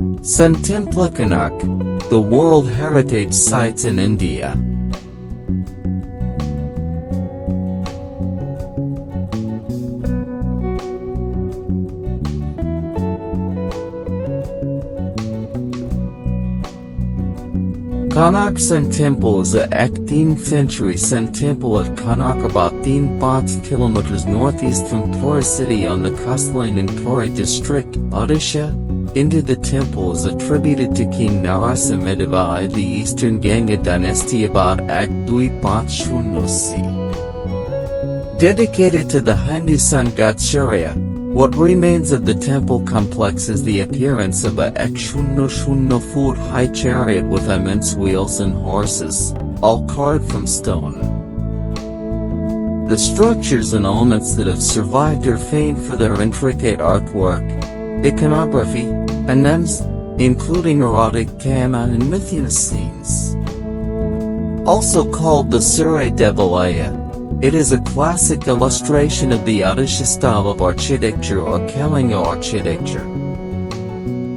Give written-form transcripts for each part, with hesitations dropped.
Sun Temple Konark, the World Heritage Sites in India. Konark Sun Temple is a 18th century Sun Temple at Konark, about 5 kilometres northeast from Puri city on the coastline in Puri district, Odisha. Into the temple is attributed to King Narasimhadeva I, the Eastern Ganga Dynasty, about Act 250 Dedicated to the Hindu sun god Surya. What remains of the temple complex is the appearance of a 100 high chariot with immense wheels and horses, all carved from stone. The structures and elements that have survived are famed for their intricate artwork, iconography, and names, including erotic, kama, and mythos scenes. Also called the Surya Devalaya, it is a classic illustration of the Odisha style of architecture or Kalinga architecture.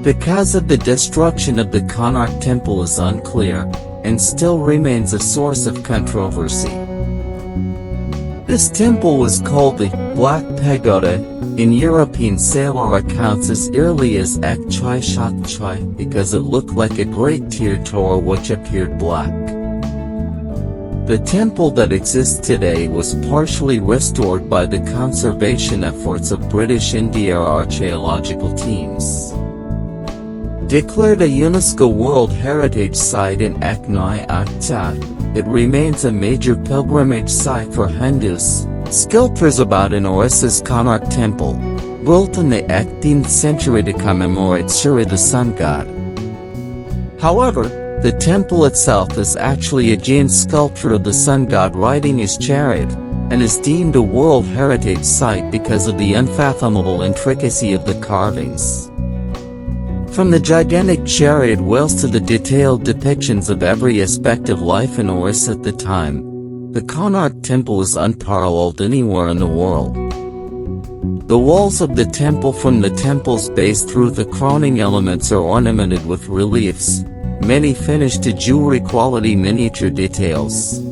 The cause of the destruction of the Konark temple is unclear, and still remains a source of controversy. This temple was called the Black Pagoda in European sailor accounts as early as Akchai Shakchai because it looked like a great tear tower which appeared black. The temple that exists today was partially restored by the conservation efforts of British India archaeological teams. Declared a UNESCO World Heritage Site in 2008, it remains a major pilgrimage site for Hindus. Sculptures about an Orissa's Konark Temple, built in the 18th century to commemorate Surya the sun god. However, the temple itself is actually a Jain sculpture of the sun god riding his chariot, and is deemed a World Heritage Site because of the unfathomable intricacy of the carvings. From the gigantic chariot wheels to the detailed depictions of every aspect of life in Orissa at the time, the Konark Temple is unparalleled anywhere in the world. The walls of the temple from the temple's base through the crowning elements are ornamented with reliefs, many finished to jewelry-quality miniature details.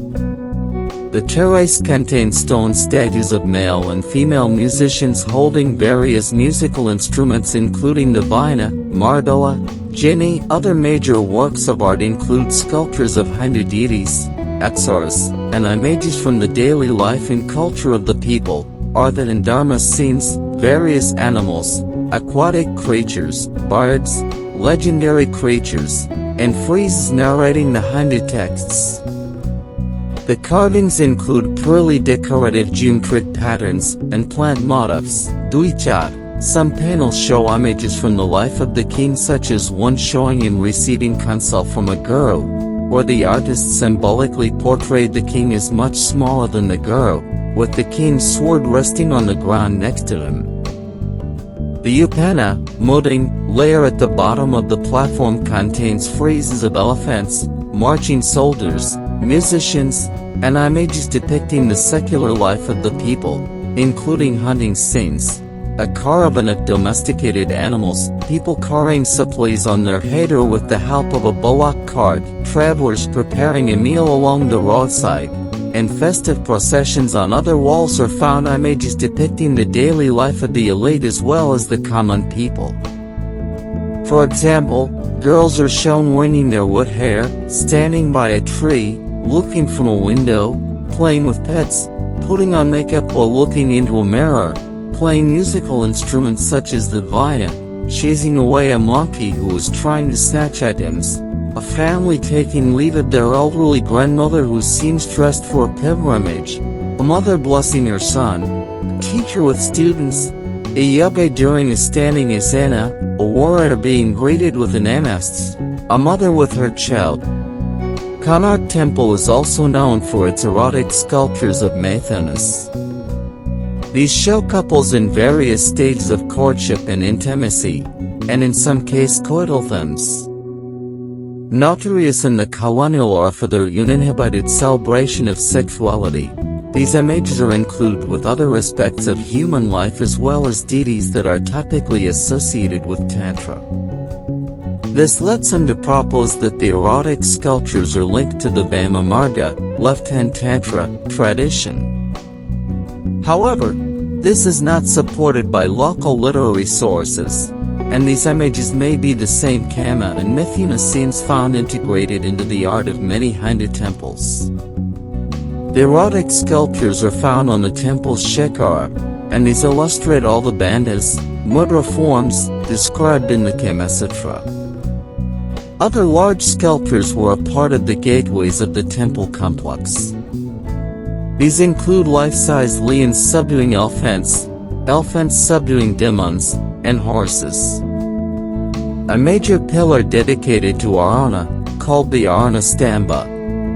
The terrace contains stone statues of male and female musicians holding various musical instruments including the Vaina, Mardala, Jini. Other major works of art include sculptures of Hindu deities, apsaras, and images from the daily life and culture of the people, Artha and Dharma scenes, various animals, aquatic creatures, birds, legendary creatures, and friezes narrating the Hindu texts. The carvings include purely decorative geometric patterns and plant motifs. Some panels show images from the life of the king, such as one showing him receiving consult from a guru, where the artist symbolically portrayed the king as much smaller than the guru, with the king's sword resting on the ground next to him. The Upana, Mudding, layer at the bottom of the platform contains friezes of elephants, marching soldiers, musicians, and images depicting the secular life of the people, including hunting scenes, a caravan of domesticated animals, people carrying supplies on their header with the help of a bullock cart, travelers preparing a meal along the roadside, and festive processions. On other walls are found images depicting the daily life of the elite as well as the common people. For example, girls are shown winging their wood hair, standing by a tree, looking from a window, playing with pets, putting on makeup while looking into a mirror, playing musical instruments such as the Vaina, chasing away a monkey who was trying to snatch items, a family taking leave of their elderly grandmother who seems dressed for a pilgrimage, a mother blessing her son, a teacher with students, a yogi during a standing asana, a warrior being greeted with an namaste, a mother with her child. Konark Temple is also known for its erotic sculptures of mythos. These show couples in various stages of courtship and intimacy, and in some cases coital themes. Notorious in the colonial or for their uninhibited celebration of sexuality, these images are included with other aspects of human life as well as deities that are typically associated with Tantra. This led some to propose that the erotic sculptures are linked to the Bhama Marga, left-hand Tantra, tradition. However, this is not supported by local literary sources, and these images may be the same Kama and Mithuna scenes found integrated into the art of many Hindu temples. The erotic sculptures are found on the temple's shikara, and these illustrate all the bandhas, mudra forms, described in the Kamasutra. Other large sculptures were a part of the gateways of the temple complex. These include life-size lions subduing elephants subduing demons, and horses. A major pillar dedicated to Arana, called the Arana Stamba,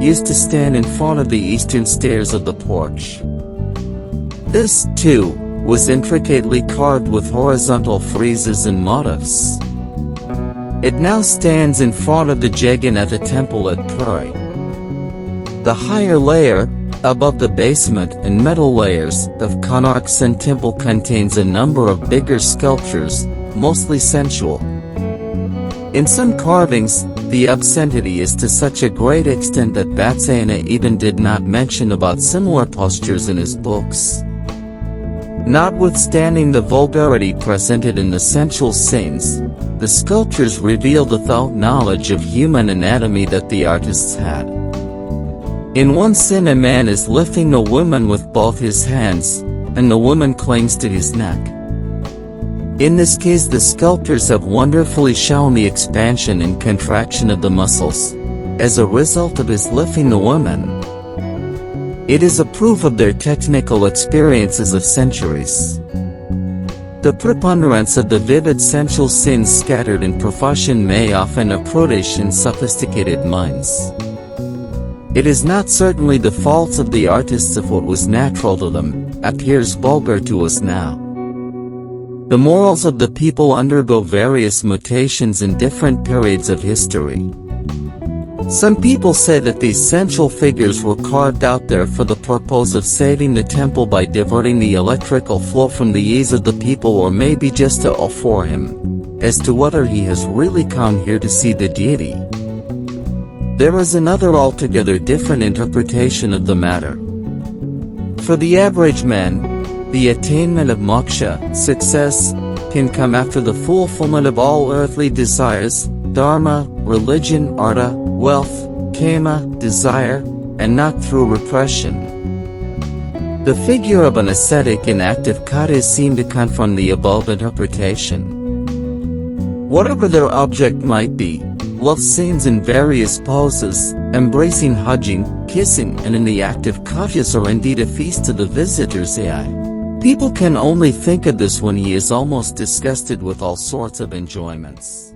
used to stand in front of the eastern stairs of the porch. This, too, was intricately carved with horizontal friezes and motifs. It now stands in front of the Jagannatha temple at Puri. The higher layer, above the basement and middle layers, of Konark Sun Temple contains a number of bigger sculptures, mostly sensual. In some carvings, the obscenity is to such a great extent that Vatsayana even did not mention about similar postures in his books. Notwithstanding the vulgarity presented in the sensual scenes, the sculptures reveal the thought knowledge of human anatomy that the artists had. In one scene, a man is lifting a woman with both his hands, and the woman clings to his neck. In this case, the sculptors have wonderfully shown the expansion and contraction of the muscles, as a result of his lifting the woman. It is a proof of their technical experiences of centuries. The preponderance of the vivid sensual scenes scattered in profusion may often approach in sophisticated minds. It is not certainly the faults of the artists if what was natural to them appears vulgar to us now. The morals of the people undergo various mutations in different periods of history. Some people say that these sensual figures were carved out there for the purpose of saving the temple by diverting the electrical flow from the ease of the people, or maybe just to awe for him, as to whether he has really come here to see the deity. There is another altogether different interpretation of the matter. For the average man, the attainment of moksha, success, can come after the fulfillment of all earthly desires, dharma, religion, artha, wealth, kama, desire, and not through repression. The figure of an ascetic in active kata seemed to come from the above interpretation. Whatever their object might be, love scenes in various poses, embracing, hugging, kissing, and in the act of katyas are indeed a feast to the visitor's eye. People can only think of this when he is almost disgusted with all sorts of enjoyments.